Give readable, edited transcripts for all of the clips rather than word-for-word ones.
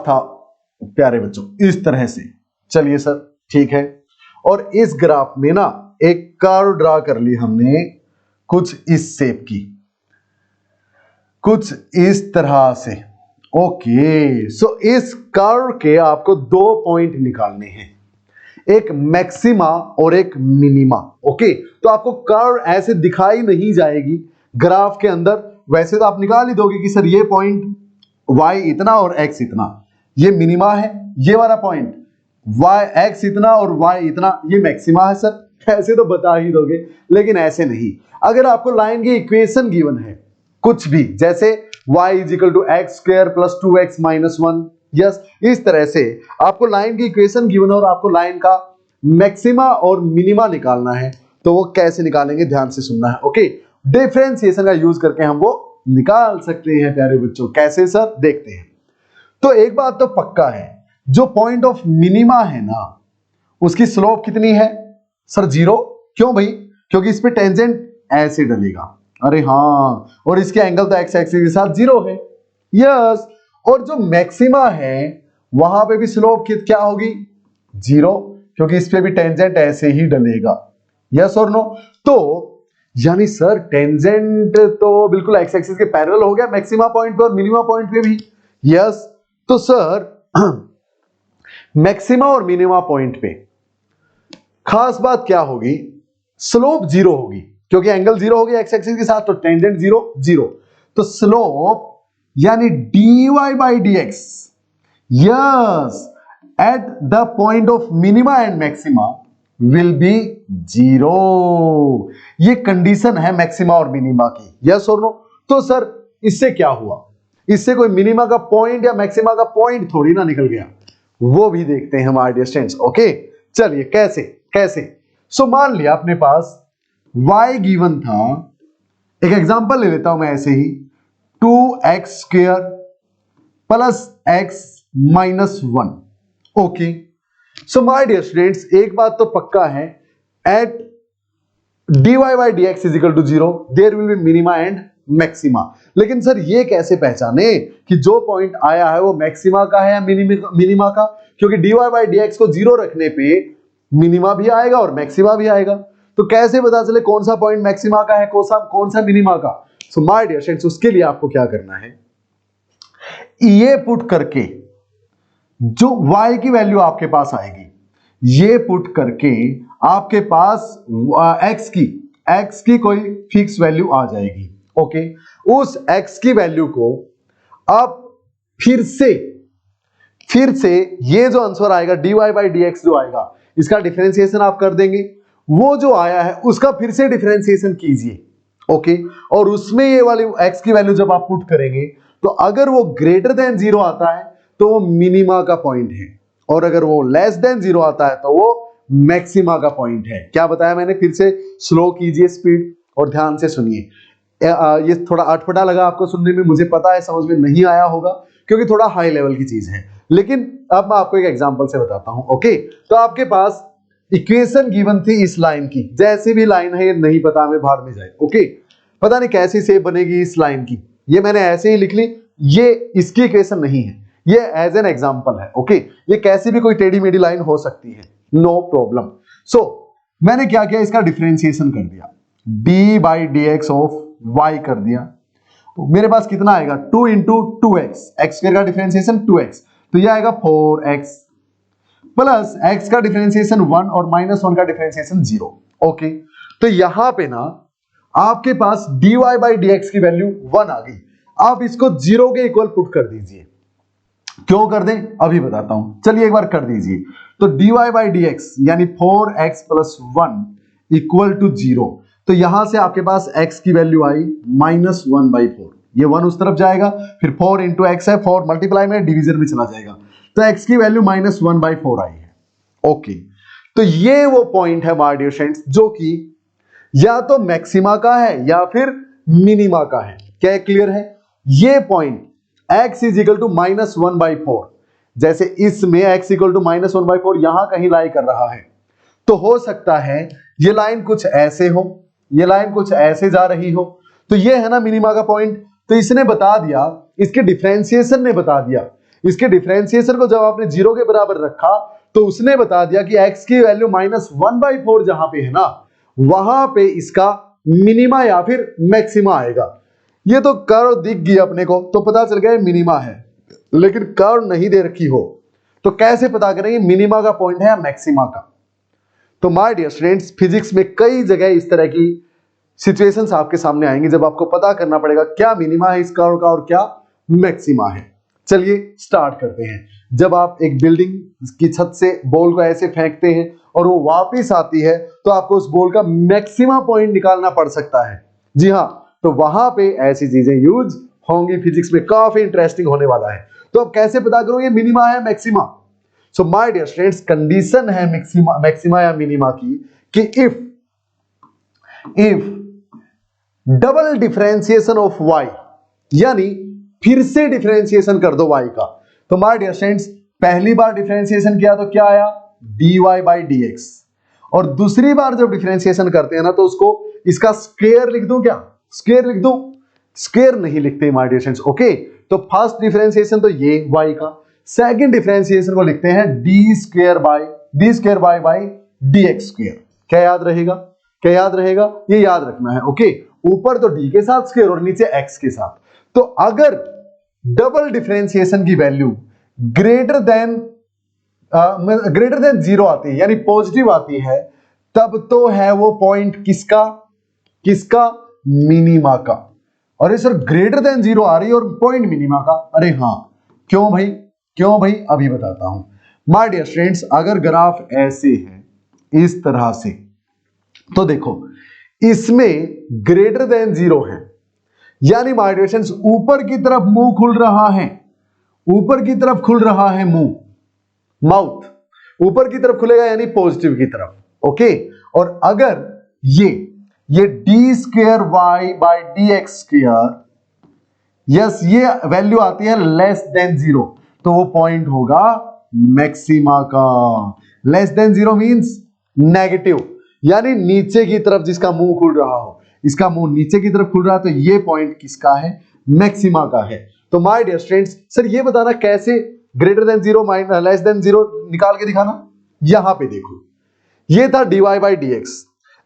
था प्यारे बच्चों इस तरह से। चलिए सर ठीक है, और इस ग्राफ में ना एक कर्व ड्रा कर ली हमने कुछ इस शेप की, कुछ इस तरह से। ओके, सो इस कर्व के आपको 2 पॉइंट निकालने हैं, एक मैक्सिमा और एक मिनिमा। ओके, तो आपको कर्व ऐसे दिखाई नहीं जाएगी ग्राफ के अंदर, वैसे तो आप निकाल ही दोगे कि सर ये पॉइंट y इतना और x इतना, ये मिनिमा है, ये वाला पॉइंट x इतना और y इतना ये मैक्सिमा है सर, ऐसे तो बता ही दोगे। लेकिन ऐसे नहीं, अगर आपको लाइन की इक्वेशन गिवन है कुछ भी, जैसे y = x² + 2x - 1, यस, इस तरह से आपको लाइन की इक्वेशन गिवन है और आपको लाइन का मैक्सिमा और मिनिमा निकालना है, तो वो कैसे निकालेंगे ध्यान से सुनना है। ओके, डिफरेंशिएशन का यूज करके हम वो निकाल सकते हैं प्यारे बच्चों। कैसे सर, देखते हैं। तो एक बात तो पक्का है, जो पॉइंट ऑफ मिनिमा है ना उसकी स्लोप कितनी है सर, 0। क्यों भाई, क्योंकि इस पे टेंजेंट ऐसे डलेगा। अरे हाँ, और इसके एंगल तो एक्स एक्सिस के साथ 0 है, यस। और जो मैक्सिमा है वहां पे भी स्लोप क्या होगी, 0, क्योंकि इस पे भी टेंजेंट ऐसे ही डलेगा, यस और नो। तो यानी सर टेंजेंट तो बिल्कुल एक्स एक्सिस के पैरेलल हो गया मैक्सिमा पॉइंट पे और मिनिमा पॉइंट पे भी, यस। तो सर मैक्सिमा और मिनिमा पॉइंट पे खास बात क्या होगी, स्लोप 0 होगी, क्योंकि एंगल 0 हो गया एक्स एक्सिस के साथ, तो टेंजेंट 0 0। तो स्लोप यानी dy/dx, yes, at the point of minima and maxima will be 0। ये कंडीशन है मैक्सिमा और मिनिमा की, यस और नो। तो सर इससे क्या हुआ, इससे कोई मिनिमा का पॉइंट या मैक्सिमा का पॉइंट थोड़ी ना निकल गया, वो भी देखते हैं हमारे डियर स्टूडेंट्स। ओके, चलिए कैसे कैसे। सो मान लिया अपने पास y गिवन था, एक एग्जांपल ले लेता हूं मैं ऐसे ही, 2x² + x - 1। Okay, so my dear students, एक बात तो पक्का है, at dy/dx = 0 there will be minima and maxima. लेकिन सर ये कैसे पहचाने कि जो पॉइंट आया है वो मैक्सिमा का है या मिनिमा का, क्योंकि dy/dx को 0 रखने पे मिनिमा भी आएगा और मैक्सिमा भी आएगा, तो कैसे पता चले कौन सा पॉइंट मैक्सिमा का है कौन सा मिनिमा का। सो माय डियर स्टूडेंट्स, उसके लिए आपको क्या करना है, ये पुट करके जो y की वैल्यू आपके पास आएगी, ये पुट करके आपके पास x की कोई फिक्स वैल्यू आ जाएगी। ओके, उस x की वैल्यू को आप फिर से ये जो आंसर आएगा dy/dx जो आएगा, इसका डिफरेंशिएशन आप कर देंगे, वो जो आया है उसका फिर से डिफरेंशिएशन कीजिए। ओके, और उसमें ये वाली x की वैल्यू जब आप पुट करेंगे तो अगर वो ग्रेटर देन 0 आता है तो वो मिनिमा का पॉइंट है, और अगर वो लेस देन 0 आता है तो वो मैक्सिमा का पॉइंट है। क्या बताया मैंने, फिर से स्लो कीजिए स्पीड और ध्यान से सुनिए। ये थोड़ा अटपटा लगा आपको सुनने में, मुझे पता है समझ में नहीं आया होगा क्योंकि थोड़ा हाई लेवल की चीज है, लेकिन अब मैं आपको एक एग्जांपल से बताता हूं। ओके, तो आपके पास इक्वेशन गिवन थी इस लाइन की, जैसी भी लाइन है ये नहीं पता हमें, भाड़ में जाए। ओके, पता नहीं कैसी शेप बनेगी इस लाइन की, ये मैंने ऐसे ही लिख ली, ये इसकी इक्वेशन नहीं है, ये एज एन एग्जांपल है। ओके, ये कैसी भी कोई टेढ़ी मेढ़ी लाइन हो सकती है, नो प्रॉब्लम। सो मैंने क्या किया, इसका डिफरेंशिएशन कर दिया, d/dx ऑफ y कर दिया, तो मेरे पास कितना आएगा, 2 × 2x, x² का डिफरेंशिएशन 2x, तो ये आएगा 4x प्लस x का डिफरेंशिएशन 1 और -1 का डिफरेंशिएशन 0। ओके, तो यहां पे ना आपके पास dy/dx की वैल्यू 1 आ गई, आप इसको 0 के इक्वल पुट कर दीजिए। क्यों कर दें अभी बताता हूं, चलिए एक बार कर दीजिए। तो dy/dx यानी 4x + 1 = 0, तो यहां से आपके पास x की वैल्यू आई -1/4, ये 1 उस तरफ जाएगा, फिर 4 × x है, 4 मल्टीप्लाई में डिवीजन में चला जाएगा, तो x की वैल्यू -1/4 आई है। ओके, तो ये वो पॉइंट है माय डियर फ्रेंड्स जो कि या तो मैक्सिमा का है या फिर मिनिमा का है। क्या क्लियर है, ये पॉइंट x = -1/4, जैसे इसमें x = -1/4 यहां कहीं लाई कर रहा है, तो हो सकता है ये लाइन कुछ ऐसे हो, ये लाइन कुछ ऐसे जा रही हो, तो ये है ना मिनिमा का पॉइंट। तो इसने बता दिया, इसके डिफरेंशिएशन ने बता दिया, इसके डिफरेंशिएशन को जब आपने 0 के बराबर रखा तो उसने बता दिया कि x की वैल्यू -1/4 जहां पे है ना, वहां पे इसका मिनिमा या फिर मैक्सिमा आएगा। ये तो कर्व दिख गई अपने को, तो पता चल गया मिनिमा है, लेकिन कर्व नहीं दे रखी हो तो कैसे पता करेंगे मिनिमा का पॉइंट है या मैक्सिमा का। तो माय डियर स्टूडेंट्स, फिजिक्स में कई जगह इस तरह की सिचुएशंस आपके सामने आएंगी जब आपको पता करना पड़ेगा क्या मिनिमा है इस कर्व का और क्या मैक्सिमा है। चलिए स्टार्ट करते हैं। जब आप एक बिल्डिंग की छत से बॉल को ऐसे फेंकते हैं और वो वापस आती है तो आपको उस बॉल का मैक्सिमा पॉइंट निकालना पड़ सकता है। जी हाँ, तो वहां पे ऐसी चीजें यूज होंगी। फिजिक्स में काफी इंटरेस्टिंग होने वाला है। तो अब कैसे पता करोगे मिनिमा है maxima? So my dear students, condition है मैक्सिमा या मिनिमा की कि if double differentiation of y, यानी फिर से डिफरेंशिएशन कर दो y का। तो माय डियर स्टूडेंट्स, पहली बार डिफरेंशिएशन किया तो क्या आया dy/dx, और दूसरी बार जब डिफरेंशिएशन करते हैं ना तो उसको इसका स्क्वायर लिख दूं क्या? स्क्वायर लिख दूं? स्क्वायर नहीं लिखते माय डियर स्टूडेंट्स। ओके, तो फर्स्ट डिफरेंशिएशन तो ये y का, सेकंड डिफरेंशिएशन को लिखते हैं d²y/dx²। क्या याद रहेगा? क्या याद रहेगा? ये याद रखना है। ओके, ऊपर तो d के साथ स्क्वायर और नीचे x के साथ। तो अगर डबल डिफरेंशिएशन की वैल्यू ग्रेटर देन 0 आती है, यानी पॉजिटिव आती है, तब तो है वो पॉइंट किसका? किसका? मिनिमा का। और सर ग्रेटर देन 0 आ रही है और पॉइंट मिनिमा का? अरे हाँ, क्यों भाई? क्यों भाई? अभी बताता हूं। माय डियर स्टूडेंट्स, अगर ग्राफ ऐसे है इस तरह से, तो देखो इसमें ग्रेटर देन 0 है, यानी माय डियर स्टूडेंट्स ऊपर की तरफ मुंह खुल रहा है, ऊपर की तरफ खुल रहा है मुंह, माउथ ऊपर की तरफ खुलेगा यानी पॉजिटिव की तरफ। ओके, और अगर ये d²y/dx², यस, ये वैल्यू आती है लेस देन 0, तो वो पॉइंट होगा मैक्सिमा का। लेस देन 0 मींस नेगेटिव, यानी नीचे की तरफ जिसका मुंह खुल रहा हो, इसका मुंह नीचे की तरफ खुल रहा है, तो ये पॉइंट किसका है? मैक्सिमा का है। तो माय डियर स्टूडेंट्स, सर ये बताना कैसे ग्रेटर देन 0 लेस देन 0 निकाल के दिखाना। यहां पे देखो, ये था dy/dx।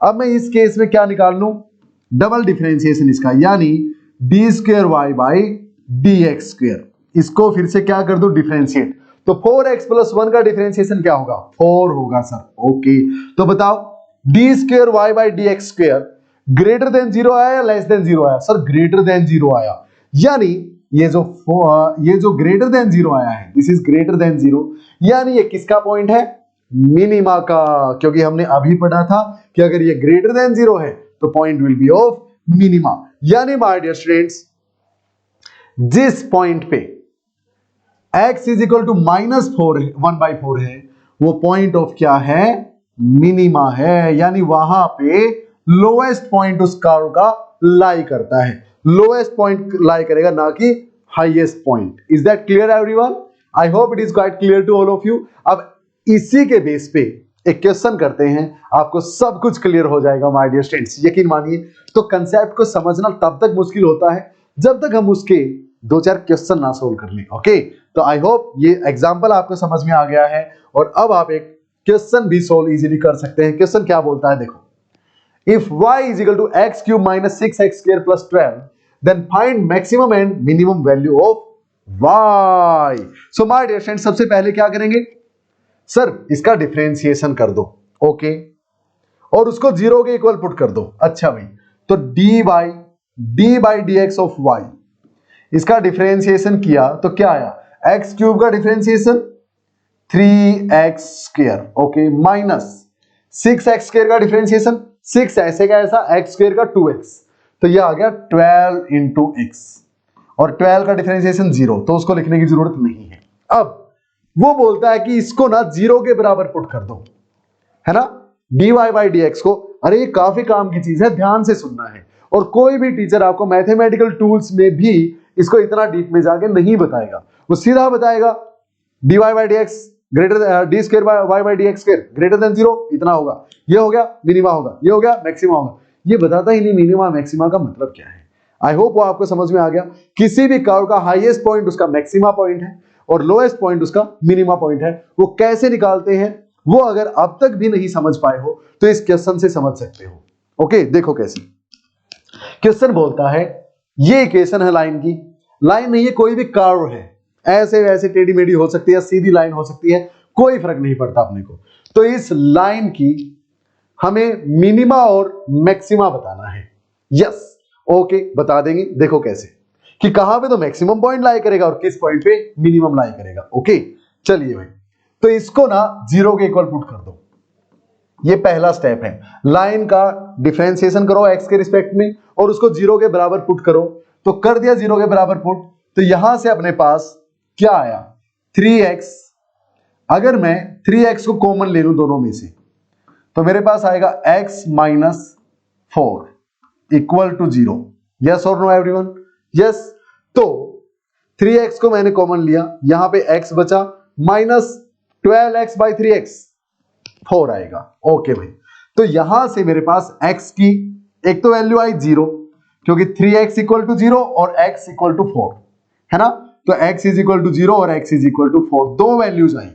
अब मैं इस केस में क्या निकाल लूं? डबल डिफरेंशिएशन इसका, यानी d²y/dx²। इसको फिर से क्या कर दो? डिफरेंशिएट। तो 4x+1 का डिफरेंशिएशन क्या होगा? 4 होगा सर। ओके, तो बताओ d²y/dx² ग्रेटर देन 0 आया या लेस देन 0 आया? सर ग्रेटर देन 0 आया, यानी ये जो ग्रेटर देन 0 आया है, दिस इज ग्रेटर देन 0, यानी ये किसका पॉइंट है? मिनिमा का। क्योंकि हमने अभी पढ़ा था कि अगर ये ग्रेटर देन 0 है तो point will be of minima. यानी माय डियर स्टूडेंट्स, जिस पॉइंट पे x इज इक्वल टू -1/4 है, वो पॉइंट ऑफ क्या है? मिनिमा है। यानी वहां पे लोएस्ट पॉइंट उस कर्व का लाई करता है, लोएस्ट पॉइंट लाई करेगा, ना कि highest point. Is that clear everyone? I hope it is quite clear to all of you. अब इसी के बेस पे एक क्वेश्चन करते हैं, आपको सब कुछ क्लियर हो जाएगा माय डियर स्टूडेंट्स, यकीन मानिए। तो कंसेप्ट को समझना तब तक मुश्किल होता है जब तक हम उसके 2-4 क्वेश्चन ना सोल्व कर लें। ओके, तो आई होप ये एग्जांपल आपको समझ में आ गया है और अब आप एक क्वेश्चन भी सोल्व इजीली कर सकते हैं। क्वेश्चन क्या बोलता है देखो, if y is equal to x³ - 6x² + 12, then find maximum and minimum value of y। So my dear friends, सबसे पहले क्या करेंगे? सर इसका डिफरेंशिएशन कर दो। ओके, और उसको 0 के इक्वल पुट कर दो। अच्छा भाई, तो d/dx ऑफ y, इसका डिफरेंशिएशन किया तो क्या आया? x³ का differentiation 3x², okay, minus 6x² का डिफरेंशिएशन 6 ऐसे का ऐसा, x² का 2x, तो ये आ गया 12 × x, और 12 का डिफरेंशिएशन 0, तो उसको लिखने की जरूरत नहीं है। अब वो बोलता है कि इसको ना 0 के बराबर पुट कर दो, है ना, dy/dx को। अरे ये काफी काम की चीज है, ध्यान से सुनना है। और कोई भी टीचर आपको मैथमेटिकल टूल्स में भी इसको इतना डीप में जाके नहीं बताएगा, वो सीधा बताएगा dy/dx greater d²y/dx² greater than 0 इतना होगा, ये हो गया मिनिमा होगा, ये हो गया मैक्सिमा होगा। ये बताता ही नहीं मिनिमा मैक्सिमा का मतलब क्या है। आई होप वो आपको समझ में आ गया। किसी भी कर्व का हाईएस्ट पॉइंट उसका मैक्सिमा पॉइंट है, और लोएस्ट पॉइंट उसका मिनिमा पॉइंट है। वो कैसे निकालते हैं वो अगर अब तक भी नहीं समझ पाए हो तो इस क्वेश्चन से समझ सकते हो। ओके, देखो कैसे क्वेश्चन बोलता है, ये इक्वेशन है लाइन की, लाइन नहीं है कोई भी कर्व है, ऐसे वैसे टेढ़ी मेढ़ी हो सकती है, सीधी लाइन हो सकती है, कोई फर्क नहीं पड़ता अपने को। तो इस लाइन की हमें मिनिमा और मैक्सिमा बताना है। यस, ओके, बता देंगे। देखो कैसे कि कहां पे तो मैक्सिमम पॉइंट लाई करेगा और किस पॉइंट पे मिनिमम लाई करेगा। ओके, चलिए भाई, तो इसको ना जीरो के इक्वल पुट कर दो। ये पहला स्टेप है, लाइन का डिफरेंशिएशन करो एक्स के रिस्पेक्ट में और उसको जीरो के बराबर पुट करो। तो कर दिया जीरो के बराबर पुट, तो यहां से अपने पास क्या आया 3x। अगर मैं 3x को कॉमन ले लूं दोनों में से तो मेरे पास आएगा x minus 4 equal to 0। Yes और नो एवरीवन? यस। तो 3x को मैंने कॉमन लिया, यहां पे x बचा, माइनस 12x बाई 3x 4 आएगा। ओके भाई, तो यहां से मेरे पास x की एक तो वैल्यू आई 0 क्योंकि 3x इक्वल टू 0 और x इक्वल टू 4 है ना। तो x इज इक्वल टू 0 और x इज इक्वल टू 4, दो वैल्यूज आई।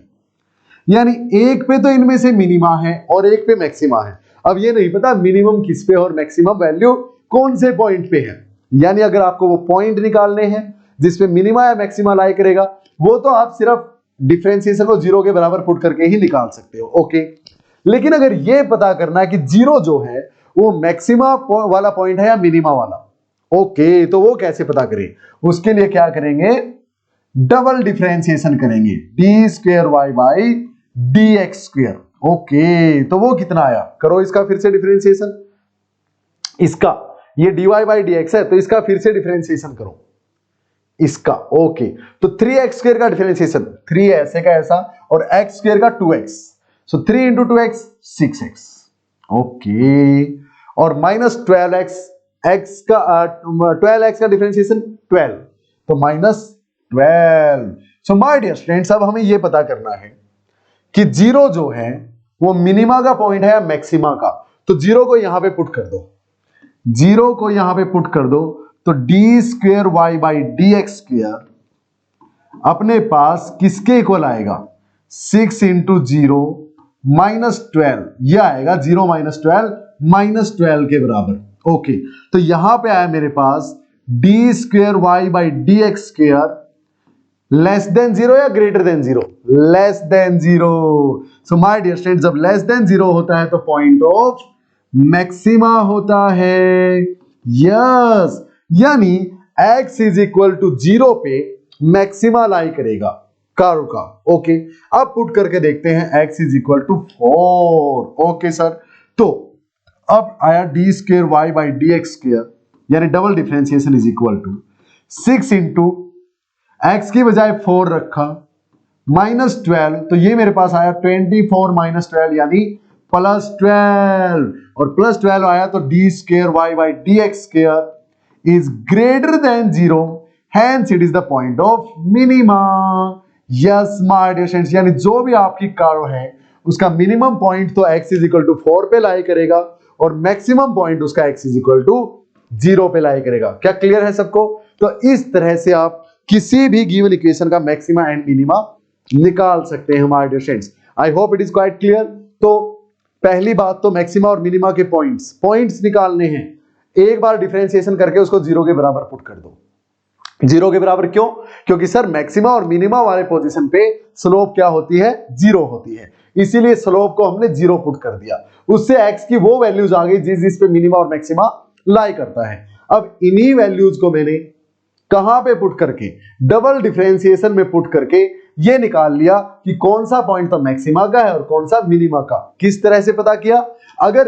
यानी एक पे तो इनमें से मिनिमा है और एक पे मैक्सिमा है। अब ये नहीं पता मिनिमम किस पे और मैक्सिमम वैल्यू कौन से पॉइंट पे है। यानी अगर आपको वो पॉइंट निकालने हैं जिसपे मिनिमा या मैक्सिमा लाई करेगा, वो तो आप सिर्फ डिफरेंशिएशन को जीरो के बराबर पुट करके ही निकाल सकते हो। ओके, लेकिन अगर ये पता करना है कि जीरो जो है वो मैक्सिमा वाला पॉइंट है या मिनिमा वाला, ओके, तो वो कैसे पता करें? उसके लिए क्या करेंगे, डबल डिफरेंशिएशन करेंगे, d square Y by D x square. Okay, तो वो कितना आया, करो इसका फिर से डिफरेंशिएशन। इसका ये dy बाई डी एक्स है तो इसका फिर से डिफरेंशिएशन करो इसका। ओके, तो 3x स्क्वेयर का डिफरेंशिएशन, 3 ऐसे का ऐसा और x स्क्वेयर का 2x, so 3 into 2x 6x। Okay, और माइनस 12x, x का 12x का डिफरेंशिएशन 12, तो minus 12। So my dear students, अब हमें यह पता करना है कि जीरो जो है वो मिनिमा का पॉइंट है या मैक्सिमा का। तो जीरो को यहां पे पुट कर दो, जीरो को यहां पे पुट कर दो, तो d square Y by D x square अपने पास किसके इक्वल आएगा, 6 इंटू 0 माइनस 12, यह आएगा 0 माइनस 12 माइनस 12 के बराबर। ओके, तो यहां पे आया मेरे पास D square Y by D x square less than 0 या greater than 0, less than 0। So my dear students, जब लेस देन 0 होता है तो पॉइंट ऑफ मैक्सिमा होता है। यस, यानी x इज इक्वल टू 0 पे मैक्सिमा लाई करेगा कर्व का। ओके, अब पुट करके देखते हैं x is equal to 4। Okay sir, तो अब आया D square Y by D x square, यानी double differentiation is equal to 6 into x की बजाय 4 रखा माइनस 12, तो ये मेरे पास आया 24 माइनस 12 यानी प्लस 12, और प्लस 12 आया तो d square Y by D x square is greater than 0, hence it is the point of minima. Yes my dear students, यानी जो भी आपकी कर्व है उसका मिनिमम पॉइंट तो x is equal to 4 पे लाई करेगा और मैक्सिमम पॉइंट उसका x is equal to 0 पे लाई करेगा। क्या क्लियर है सबको? तो इस तरह से आप किसी भी गिवन इक्वेशन का मैक्सिमा एंड मिनिमा निकाल सकते हैं हमारे dear students. I hope it is quite clear. तो पहली बात तो मैक्सिमा और मिनिमा के पॉइंट्स निकालने हैं, एक बार डिफरेंशिएशन करके उसको जीरो के बराबर पुट कर दो। जीरो के बराबर क्यों? क्योंकि सर मैक्सिमा और मिनिमा वाले पोजीशन पे स्लोप क्या होती है, जीरो होती है, इसीलिए स्लोप को हमने जीरो पुट कर दिया। उससे x की वो वैल्यूज आ गई जिस पे मिनिमा और मैक्सिमा लाई करता है। अब इन्हीं वैल्यूज को मैंने कहां पे पुट करके, डबल डिफरेंशिएशन में पुट करके ये निकाल लिया कि कौन सा पॉइंट तो मैक्सिमा का है और कौन सा मिनिमा का। किस तरह से पता किया? अगर